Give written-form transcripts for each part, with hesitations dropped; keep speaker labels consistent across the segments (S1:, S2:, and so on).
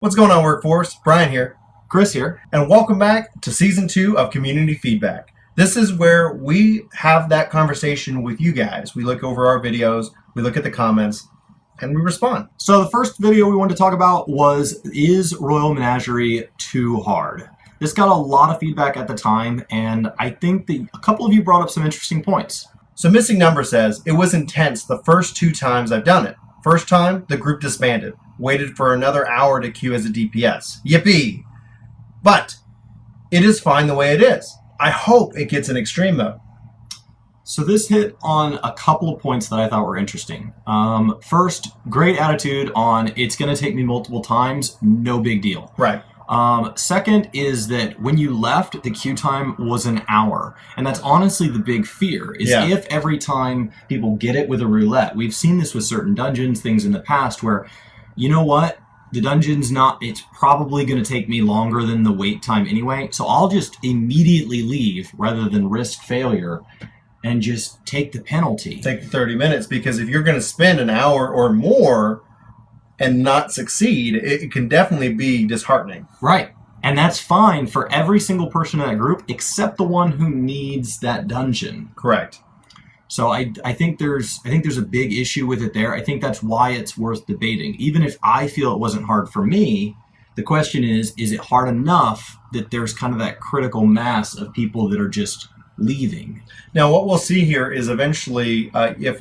S1: What's going on, workforce? Brian here,
S2: Chris here.
S1: and welcome back to Season 2 of Community Feedback. This is where we have that conversation with you guys. We look over our videos, we look at the comments, and we respond.
S2: So the first video we wanted to talk about was, is Royal Menagerie too hard? This got a lot of feedback at the time, and I think that a couple of you brought up some interesting points.
S1: So Missing Number says, it was intense the first 2 times I've done it. First time, the group disbanded. Waited for another hour to queue as a DPS. Yippee! But it is fine the way it is. I hope it gets an extreme mode.
S2: So this hit on a couple of points that I thought were interesting. First, great attitude on it's going to take me multiple times, no big deal.
S1: Right.
S2: Second is that when you left, the queue time was an hour. And that's honestly the big fear, is if every time people get it with a roulette. We've seen this with certain dungeons, things in the past where, you know what, the dungeon's it's probably going to take me longer than the wait time anyway, so I'll just immediately leave rather than risk failure and just take the penalty.
S1: Take the 30 minutes, because if you're going to spend an hour or more and not succeed, it can definitely be disheartening.
S2: Right. And that's fine for every single person in that group except the one who needs that dungeon.
S1: Correct.
S2: So I think there's a big issue with it there. I think that's why it's worth debating. Even if I feel it wasn't hard for me, the question is it hard enough that there's kind of that critical mass of people that are just leaving?
S1: Now, what we'll see here is eventually, if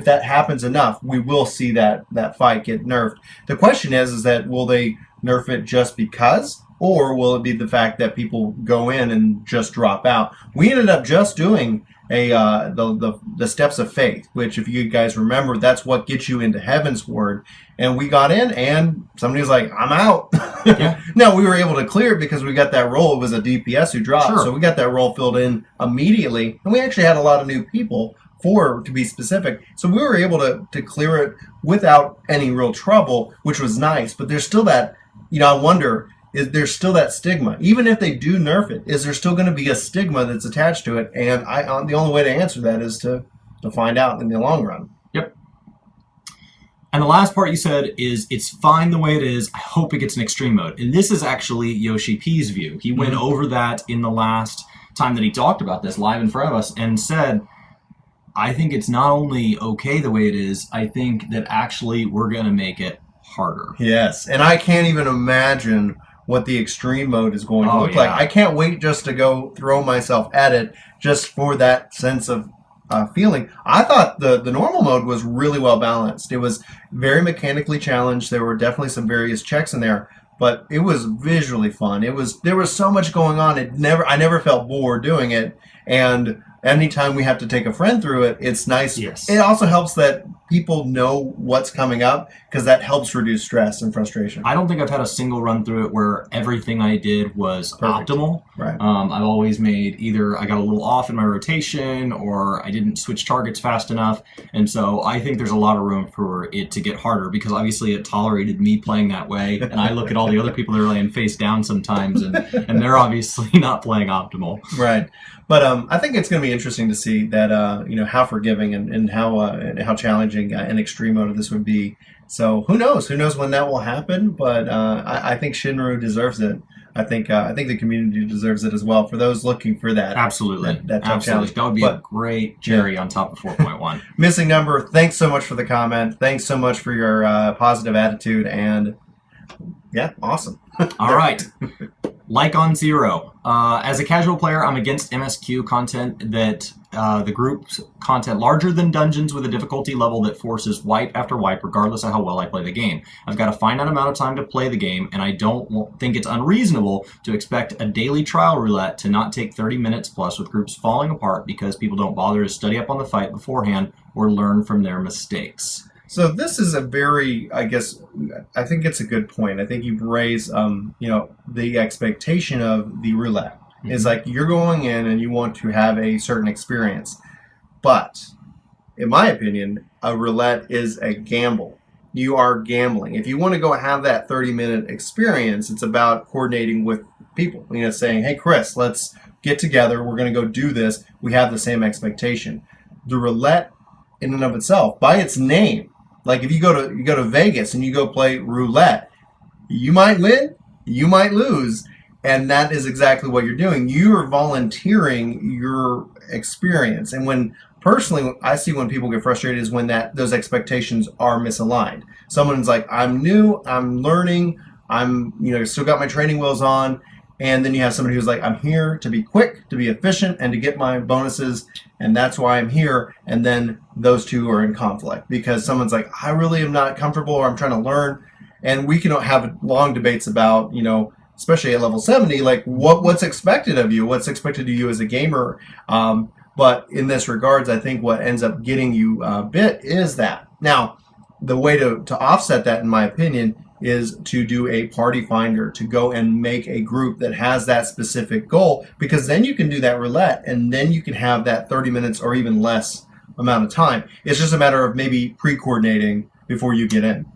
S1: that happens enough, we will see that fight get nerfed. The question is that will they nerf it just because, or will it be the fact that people go in and just drop out? We ended up just doing the steps of faith, which, if you guys remember, that's what gets you into Heaven's Word. And we got in, and somebody was like, "I'm out."
S2: Yeah.
S1: No, we were able to clear it because we got that role. It was a DPS who dropped,
S2: Sure.
S1: so we got that role filled in immediately, and we actually had a lot of new people, 4 to be specific. So we were able to clear it without any real trouble, which was nice. But there's still that, I wonder, is there still that stigma? Even if they do nerf it, is there still going to be a stigma that's attached to it? And the only way to answer that is to find out in the long run.
S2: Yep. And the last part you said is, it's fine the way it is. I hope it gets an extreme mode. And this is actually Yoshi P's view. He went over that in the last time that he talked about this live in front of us and said, I think it's not only okay the way it is, I think that actually we're going to make it harder.
S1: Yes. And I can't even imagine what the extreme mode is going to look like. I can't wait just to go throw myself at it just for that sense of feeling. I thought the normal mode was really well balanced. It was very mechanically challenged. There were definitely some various checks in there, but it was visually fun. There was so much going on. I never felt bored doing it. And anytime we have to take a friend through it, it's nice.
S2: Yes.
S1: It also helps that people know what's coming up, because that helps reduce stress and frustration.
S2: I don't think I've had a single run through it where everything I did was optimal.
S1: Right.
S2: I've always made either I got a little off in my rotation or I didn't switch targets fast enough. And so I think there's a lot of room for it to get harder, because obviously it tolerated me playing that way. And I look at all the other people that are laying face down sometimes, and they're obviously not playing optimal.
S1: Right. But I think it's going to be interesting to see that how forgiving and how challenging an extreme mode of this would be. So who knows? Who knows when that will happen? But I think Shinru deserves it. I think the community deserves it as well. For those looking for that,
S2: Absolutely,
S1: that tough challenge.
S2: That would be a great cherry on top of 4.1.
S1: Missing Number, thanks so much for the comment. Thanks so much for your positive attitude, and yeah, awesome.
S2: All right. Like on Zero. As a casual player, I'm against MSQ content that the group's content larger than dungeons with a difficulty level that forces wipe after wipe regardless of how well I play the game. I've got a finite amount of time to play the game, and I don't think it's unreasonable to expect a daily trial roulette to not take 30 minutes plus, with groups falling apart because people don't bother to study up on the fight beforehand or learn from their mistakes.
S1: So this is a very, I think it's a good point. I think you've raised, the expectation of the roulette. Mm-hmm. It's like you're going in and you want to have a certain experience. But, in my opinion, a roulette is a gamble. You are gambling. If you want to go have that 30-minute experience, it's about coordinating with people. Saying, hey, Chris, let's get together. We're going to go do this. We have the same expectation. The roulette, in and of itself, by its name, like if you go to Vegas and you go play roulette, You might win, you might lose. And that is exactly what you're doing. You are volunteering your experience. And when personally, I see when people get frustrated is when those expectations are misaligned. Someone's like, I'm new, I'm learning, I'm still got my training wheels on. And then you have somebody who's like, I'm here to be quick, to be efficient, and to get my bonuses, and that's why I'm here. And then those two are in conflict because someone's like, I really am not comfortable, or I'm trying to learn. And we can have long debates about, especially at level 70, like what's expected of you, what's expected of you as a gamer. But in this regards, I think what ends up getting you bit is that. Now, the way to offset that, in my opinion, is to do a party finder, to go and make a group that has that specific goal, because then you can do that roulette and then you can have that 30 minutes or even less amount of time. It's just a matter of maybe pre-coordinating before you get in.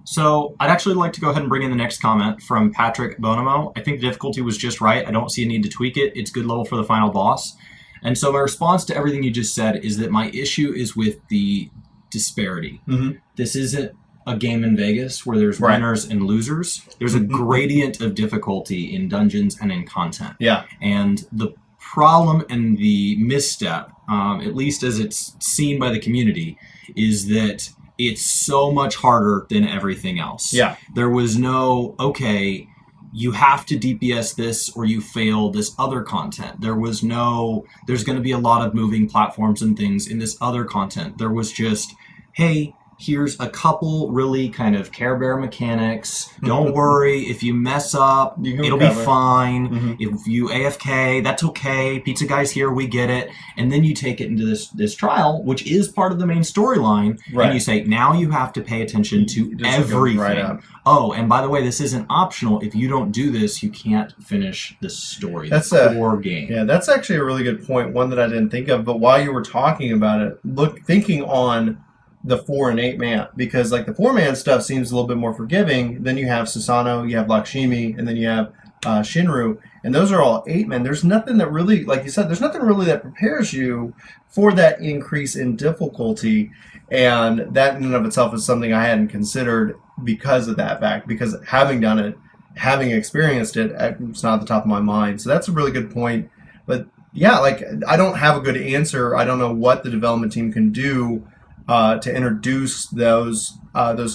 S2: So I'd actually like to go ahead and bring in the next comment from Patrick Bonamo. I think the difficulty was just right. I don't see a need to tweak it. It's good level for the final boss. And so my response to everything you just said is that my issue is with the disparity.
S1: Mm-hmm.
S2: This isn't a game in Vegas where there's winners and losers. There's a gradient of difficulty in dungeons and in content.
S1: Yeah.
S2: And the problem and the misstep, at least as it's seen by the community, is that it's so much harder than everything else.
S1: Yeah.
S2: There was no, okay, you have to DPS this or you fail this other content. There was no, there's going to be a lot of moving platforms and things in this other content. There was just, hey, here's a couple really kind of Care Bear mechanics. Don't worry, if you mess up, it'll be fine.
S1: Mm-hmm.
S2: If you AFK, that's okay. Pizza Guy's here, we get it. And then you take it into this trial, which is part of the main storyline, and you say, now you have to pay attention to everything.
S1: Right.
S2: Oh, and by the way, this isn't optional. If you don't do this, you can't finish the story.
S1: That's
S2: the core game.
S1: Yeah, that's actually a really good point, one that I didn't think of. But while you were talking about it, thinking on the 4 and 8 man, because like the 4-man stuff seems a little bit more forgiving. Then you have Susanoo, you have Lakshmi, and then you have Shinru, and those are all 8 men. There's nothing that really, like you said, there's nothing really that prepares you for that increase in difficulty, and that in and of itself is something I hadn't considered because of that fact. Because having done it, having experienced it, it's not at the top of my mind. So that's a really good point. But yeah, like I don't have a good answer. I don't know what the development team can do to introduce those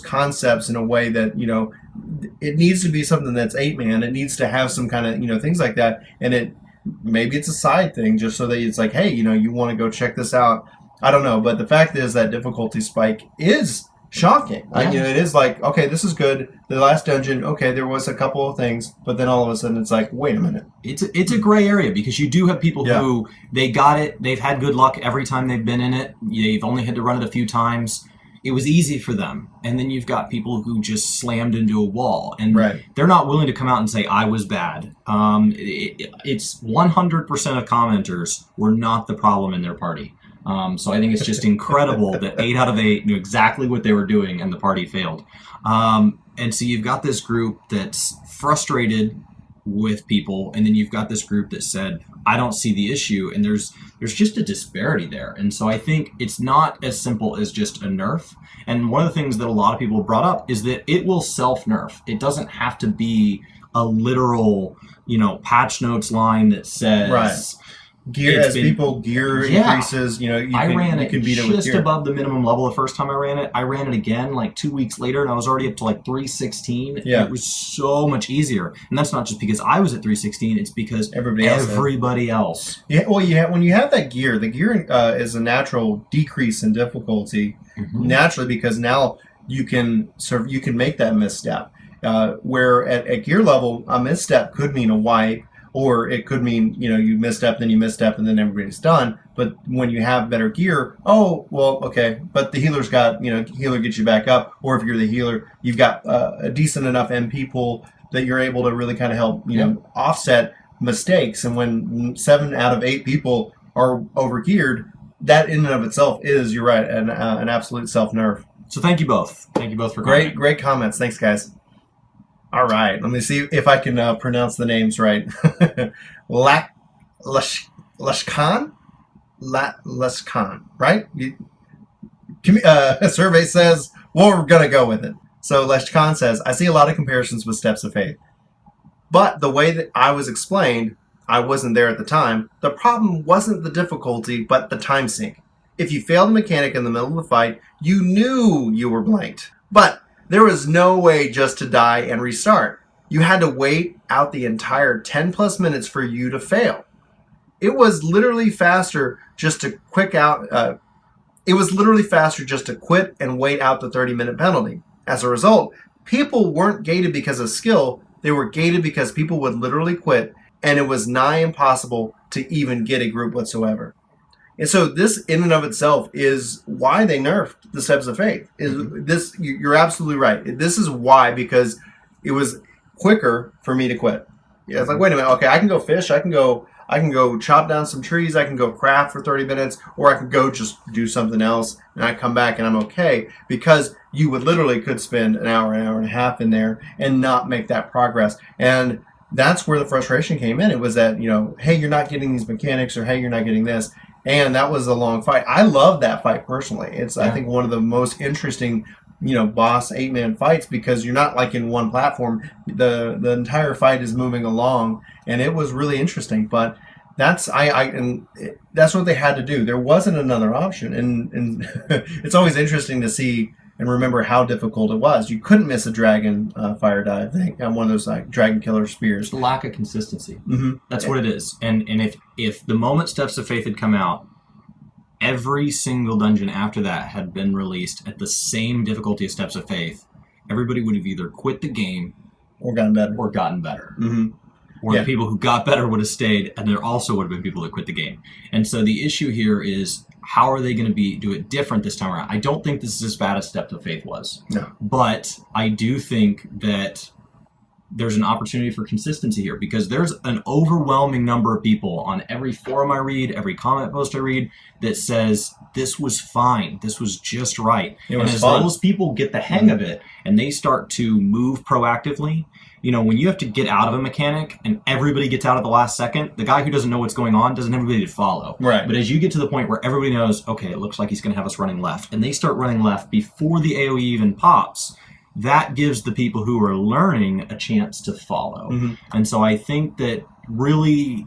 S1: concepts in a way that, it needs to be something that's 8 man. It needs to have some kind of, things like that. And maybe it's a side thing just so that it's like, hey, you want to go check this out. I don't know. But the fact is that difficulty spike is shocking.
S2: Yeah.
S1: It is like, okay, this is good. The last dungeon, okay, there was a couple of things, but then all of a sudden it's like, wait a minute.
S2: It's a gray area because you do have people who they got it, they've had good luck every time they've been in it. They've only had to run it a few times. It was easy for them. And then you've got people who just slammed into a wall and they're not willing to come out and say, I was bad. It's 100% of commenters were not the problem in their party. So I think it's just incredible that 8 out of 8 knew exactly what they were doing and the party failed. And so you've got this group that's frustrated with people, and then you've got this group that said, I don't see the issue, and there's just a disparity there. And so I think it's not as simple as just a nerf. And one of the things that a lot of people have brought up is that it will self-nerf. It doesn't have to be a literal, patch notes line that says...
S1: Gear increases, you
S2: ran it
S1: can beat it with
S2: just
S1: gear.
S2: above the minimum level the first time I ran it. I ran it again like 2 weeks later, and I was already up to like 316.
S1: Yeah.
S2: It was so much easier, and that's not just because I was at 316. It's because everybody else.
S1: Yeah, well, when you have that gear, the gear is a natural decrease in difficulty, naturally, because now you can make that misstep. Where at gear level, a misstep could mean a wipe. Or it could mean, you misstep, then you misstep, and then everybody's done. But when you have better gear, oh, well, okay. But the healer's got, healer gets you back up. Or if you're the healer, you've got a decent enough MP pool that you're able to really kind of help, offset mistakes. And when 7 out of 8 people are overgeared, that in and of itself is, you're right, an absolute self-nerf.
S2: So thank you both. Thank you both for commenting.
S1: Great comments. Thanks, guys. All right, let me see if I can pronounce the names right. Lashkan, right? A survey says, well, we're going to go with it. So Leshkan says, I see a lot of comparisons with Steps of Faith. But the way that I was explained, I wasn't there at the time, the problem wasn't the difficulty, but the time sink. If you failed a mechanic in the middle of the fight, you knew you were blanked. But there was no way just to die and restart. You had to wait out the entire 10 plus minutes for you to fail. It was literally faster just to quit and wait out the 30-minute penalty. As a result, people weren't gated because of skill, they were gated because people would literally quit, and it was nigh impossible to even get a group whatsoever. And so this in and of itself is why they nerfed the Steps of Faith. You're absolutely right. This is why, because it was quicker for me to quit. Yeah, it's like, wait a minute, okay, I can go fish, I can go chop down some trees, I can go craft for 30 minutes, or I can go just do something else, and I come back and I'm okay, because you would literally could spend an hour and a half in there and not make that progress. And that's where the frustration came in. It was that, hey, you're not getting these mechanics, or hey, you're not getting this. And that was a long fight. I love that fight personally. It's, I think, one of the most interesting, boss 8-man fights, because you're not like in one platform. The entire fight is moving along, and it was really interesting. But that's that's what they had to do. There wasn't another option, and it's always interesting to see and remember how difficult it was. You couldn't miss a dragon fire dive. I think on one of those like dragon killer spears.
S2: It's the lack of consistency.
S1: Mm-hmm.
S2: That's what it is. And if the moment Steps of Faith had come out, every single dungeon after that had been released at the same difficulty as Steps of Faith, everybody would have either quit the game
S1: or gotten better.
S2: Mm-hmm. Or the people who got better would have stayed, and there also would have been people that quit the game. And so the issue here is, how are they going to do it different this time around? I don't think this is as bad as Steps of Faith was.
S1: No.
S2: But I do think that there's an opportunity for consistency here, because there's an overwhelming number of people on every forum I read, every comment post I read, that says this was fine, this was just right. And as those people get the hang of it and they start to move proactively, when you have to get out of a mechanic and everybody gets out at the last second, the guy who doesn't know what's going on doesn't have anybody to follow.
S1: Right.
S2: But as you get to the point where everybody knows, okay, it looks like he's going to have us running left, and they start running left before the AoE even pops, that gives the people who are learning a chance to follow. Mm-hmm. And so I think that really,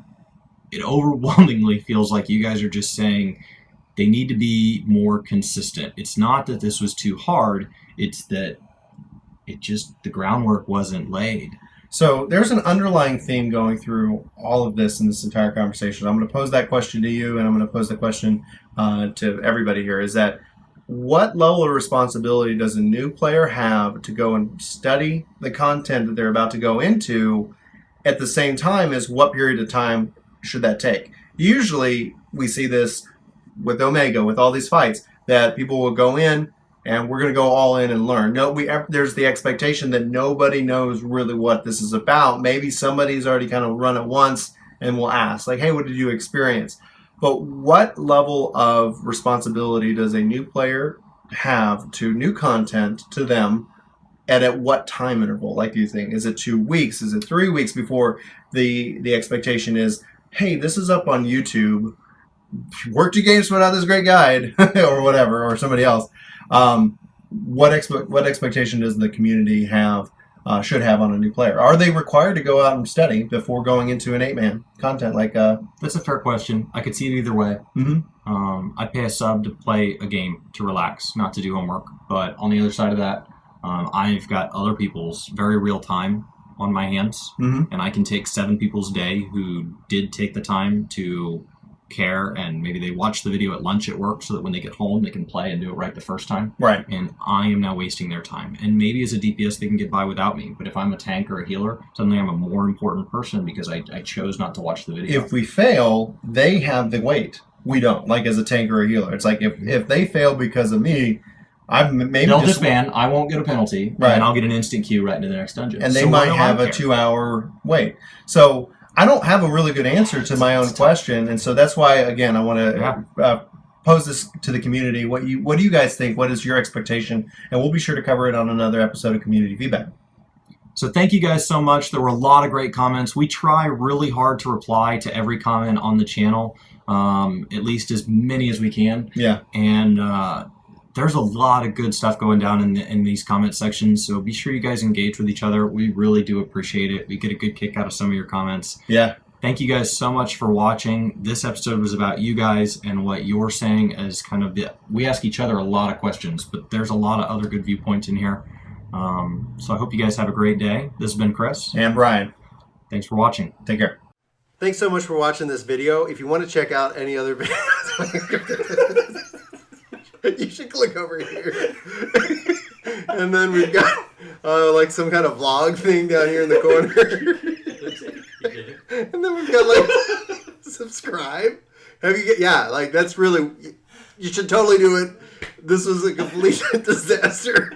S2: it overwhelmingly feels like you guys are just saying they need to be more consistent. It's not that this was too hard, it's that the groundwork wasn't laid.
S1: So there's an underlying theme going through all of this in this entire conversation. I'm going to pose that question to you, and I'm going to pose the question to everybody here, is that what level of responsibility does a new player have to go and study the content that they're about to go into, at the same time as what period of time should that take? Usually we see this with Omega, with all these fights, that people will go in and we're going to go all in and learn. No, there's the expectation that nobody knows really what this is about. Maybe somebody's already kind of run it once and will ask, like, hey, what did you experience? But what level of responsibility does a new player have to new content to them, and at what time interval? Like, do you think, is it 2 weeks? Is it 3 weeks before the expectation is, hey, this is up on YouTube, Work 2 Games put out this great guide, or whatever, or somebody else. What expectation does the community should have on a new player? Are they required to go out and study before going into an 8-man content?
S2: That's a fair question. I could see it either way.
S1: Mm-hmm.
S2: I pay a sub to play a game to relax, not to do homework. But on the other side of that, I've got other people's very real time on my hands,
S1: mm-hmm.
S2: and I can take 7 people's day who did take the time to care, and maybe they watch the video at lunch at work so that when they get home they can play and do it right the first time.
S1: Right.
S2: And I am now wasting their time. And maybe as a DPS they can get by without me, but if I'm a tank or a healer, suddenly I'm a more important person because I chose not to watch the video.
S1: If we fail, they have the weight. We don't. Like, as a tank or a healer, it's like if they fail because of me, they'll
S2: disband. I won't get a penalty,
S1: right?
S2: And I'll get an instant queue right into the next dungeon.
S1: And they might have a 2-hour wait. So I don't have a really good answer to my own question, and so that's why, again, I want to pose this to the community. What do you guys think? What is your expectation? And we'll be sure to cover it on another episode of Community Feedback.
S2: So thank you guys so much. There were a lot of great comments. We try really hard to reply to every comment on the channel, at least as many as we can.
S1: Yeah.
S2: And there's a lot of good stuff going down in these comment sections. So be sure you guys engage with each other. We really do appreciate it. We get a good kick out of some of your comments.
S1: Yeah.
S2: Thank you guys so much for watching. This episode was about you guys and what you're saying as kind of we ask each other a lot of questions, but there's a lot of other good viewpoints in here. So I hope you guys have a great day. This has been Chris.
S1: And Brian.
S2: Thanks for watching.
S1: Take care.
S3: Thanks so much for watching this video. If you want to check out any other videos, you should click over here. And then we've got like some kind of vlog thing down here in the corner. And then we've got like subscribe. Yeah, like that's really, you should totally do it. This was a complete disaster.